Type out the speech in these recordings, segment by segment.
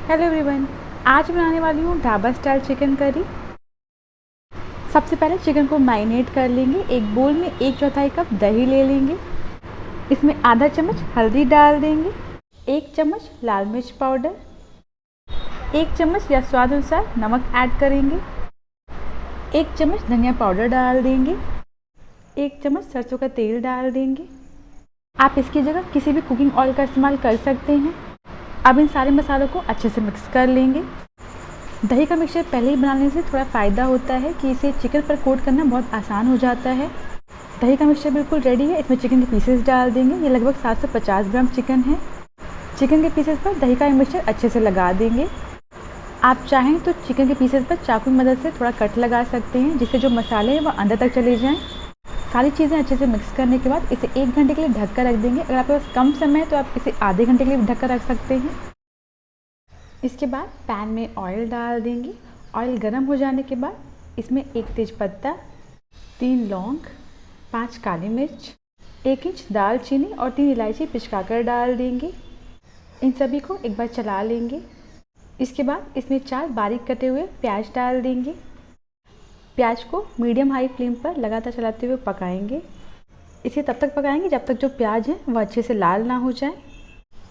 Hello everyone, आज बनाने वाली हूँ ढाबा स्टाइल चिकन करी। सबसे पहले चिकन को मैरिनेट कर लेंगे। एक बोल में 1/4 कप दही ले लेंगे। इसमें आधा चम्मच हल्दी डाल देंगे, 1 चम्मच लाल मिर्च पाउडर, 1 चम्मच या स्वाद अनुसार नमक ऐड करेंगे, 1 चम्मच धनिया पाउडर डाल देंगे, 1 चम्मच सरसों का तेल डाल देंगे। आप इसकी जगह किसी भी कुकिंग ऑयल का इस्तेमाल कर सकते हैं। अब इन सारे मसालों को अच्छे से मिक्स कर लेंगे। दही का मिक्सचर पहले ही बनाने से थोड़ा फ़ायदा होता है कि इसे चिकन पर कोट करना बहुत आसान हो जाता है। दही का मिक्सचर बिल्कुल रेडी है। इसमें चिकन के पीसेस डाल देंगे। ये लगभग 750 ग्राम चिकन है। चिकन के पीसेस पर दही का मिक्सचर अच्छे से लगा देंगे। आप चाहें तो चिकन के पीसेस पर चाकू की मदद से थोड़ा कट लगा सकते हैं, जिससे जो मसाले हैं वो अंदर तक चले जाएँ। सारी चीज़ें अच्छे से मिक्स करने के बाद इसे 1 घंटे के लिए ढक कर रख देंगे। अगर आपके पास कम समय है तो आप इसे आधे घंटे के लिए ढक कर रख सकते हैं। इसके बाद पैन में ऑयल डाल देंगे। ऑयल गर्म हो जाने के बाद इसमें 1 तेज़पत्ता, 3 लौंग, 5 काली मिर्च, 1 इंच दालचीनी और 3 इलायची पिचकाकर डाल देंगे। इन सभी को एक बार चला लेंगे। इसके बाद इसमें 4 बारीक कटे हुए प्याज डाल देंगे। प्याज को मीडियम हाई फ्लेम पर लगातार चलाते हुए पकाएंगे। इसे तब तक पकाएंगे जब तक जो प्याज है वह अच्छे से लाल ना हो जाए।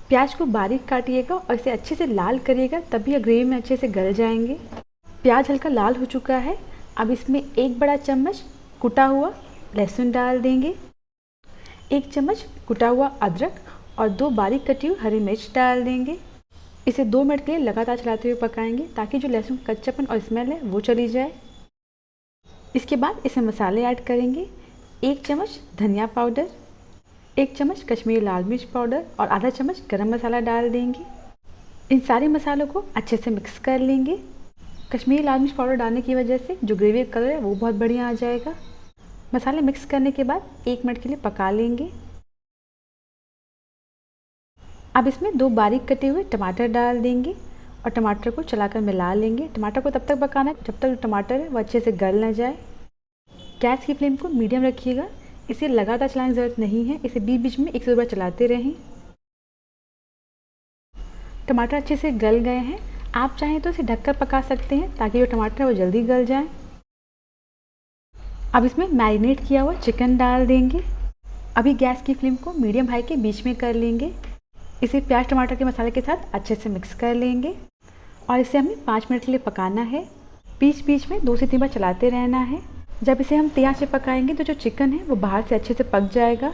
प्याज को बारीक काटिएगा और इसे अच्छे से लाल करिएगा, तभी यह ग्रेवी में अच्छे से गल जाएंगे। प्याज हल्का लाल हो चुका है। अब इसमें 1 बड़ा चम्मच कुटा हुआ लहसुन डाल देंगे, 1 चम्मच कुटा हुआ अदरक और 2 बारीक कटी हुई हरी मिर्च डाल देंगे। इसे 2 मिनट के लिए लगातार चलाते हुए पकाएंगे ताकि जो लहसुन कच्चापन और स्मेल है वो चली जाए। इसके बाद इसमें मसाले ऐड करेंगे। 1 चम्मच धनिया पाउडर, 1 चम्मच कश्मीरी लाल मिर्च पाउडर और आधा चम्मच गरम मसाला डाल देंगे। इन सारे मसालों को अच्छे से मिक्स कर लेंगे। कश्मीरी लाल मिर्च पाउडर डालने की वजह से जो ग्रेवी का कलर है वो बहुत बढ़िया आ जाएगा। मसाले मिक्स करने के बाद 1 मिनट के लिए पका लेंगे। अब इसमें 2 बारीक कटे हुए टमाटर डाल देंगे और टमाटर को चलाकर मिला लेंगे। टमाटर को तब तक पकाना है जब तक जो टमाटर है वो अच्छे से गल ना जाए। गैस की फ्लेम को मीडियम रखिएगा। इसे लगातार चलाने की ज़रूरत नहीं है। इसे बीच बीच में 1-2 बार चलाते रहें। टमाटर अच्छे से गल गए हैं। आप चाहें तो इसे ढककर पका सकते हैं ताकि जो टमाटर है वो जल्दी गल जाए। अब इसमें मैरिनेट किया हुआ चिकन डाल देंगे। अभी गैस की फ्लेम को मीडियम हाई के बीच में कर लेंगे। इसे प्याज टमाटर के मसाले के साथ अच्छे से मिक्स कर लेंगे और इसे हमें 5 मिनट के लिए पकाना है। बीच बीच में 2 से 3 बार चलाते रहना है। जब इसे हम तेज आंच पे पकाएंगे तो जो चिकन है वो बाहर से अच्छे से पक जाएगा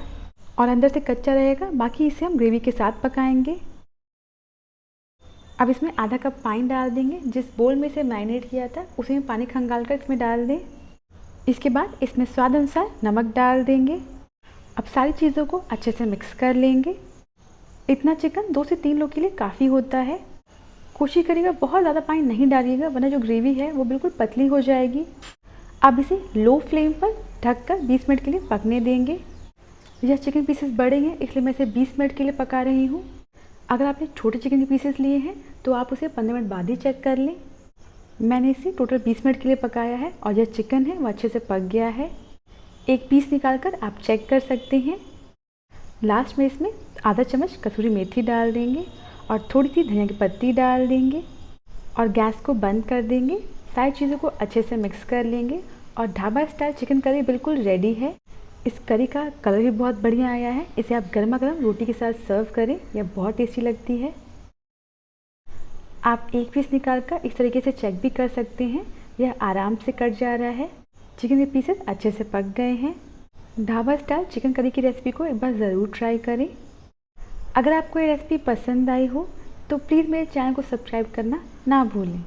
और अंदर से कच्चा रहेगा। बाकी इसे हम ग्रेवी के साथ पकाएंगे। अब इसमें आधा कप पानी डाल देंगे। जिस बोल में इसे मैरिनेट किया था उसी में पानी खंगाल कर इसमें डाल दें। इसके बाद इसमें स्वाद अनुसार नमक डाल देंगे। अब सारी चीज़ों को अच्छे से मिक्स कर लेंगे। इतना चिकन 2 से 3 लोग के लिए काफ़ी होता है। कोशिश करिएगा बहुत ज़्यादा पानी नहीं डालिएगा, वरना जो ग्रेवी है वो बिल्कुल पतली हो जाएगी। अब इसे लो फ्लेम पर ढककर 20 मिनट के लिए पकने देंगे। यह चिकन पीसेस बड़े हैं इसलिए मैं इसे 20 मिनट के लिए पका रही हूँ। अगर आपने छोटे चिकन के पीसेस लिए हैं तो आप उसे 15 मिनट बाद ही चेक कर लें। मैंने इसे टोटल 20 मिनट के लिए पकाया है और यह चिकन है वो अच्छे से पक गया है। एक पीस निकाल कर आप चेक कर सकते हैं। लास्ट में इसमें आधा चम्मच कसूरी मेथी डाल देंगे और थोड़ी सी धनिया की पत्ती डाल देंगे और गैस को बंद कर देंगे। सारी चीज़ों को अच्छे से मिक्स कर लेंगे और ढाबा स्टाइल चिकन करी बिल्कुल रेडी है। इस करी का कलर भी बहुत बढ़िया आया है। इसे आप गर्मा गर्म रोटी के साथ सर्व करें, यह बहुत टेस्टी लगती है। आप एक पीस निकाल कर इस तरीके से चेक भी कर सकते हैं। यह आराम से कट जा रहा है। चिकन के पीसेस अच्छे से पक गए हैं। ढाबा स्टाइल चिकन करी की रेसिपी को एक बार ज़रूर ट्राई करें। अगर आपको ये रेसिपी पसंद आई हो तो प्लीज़ मेरे चैनल को सब्सक्राइब करना ना भूलें।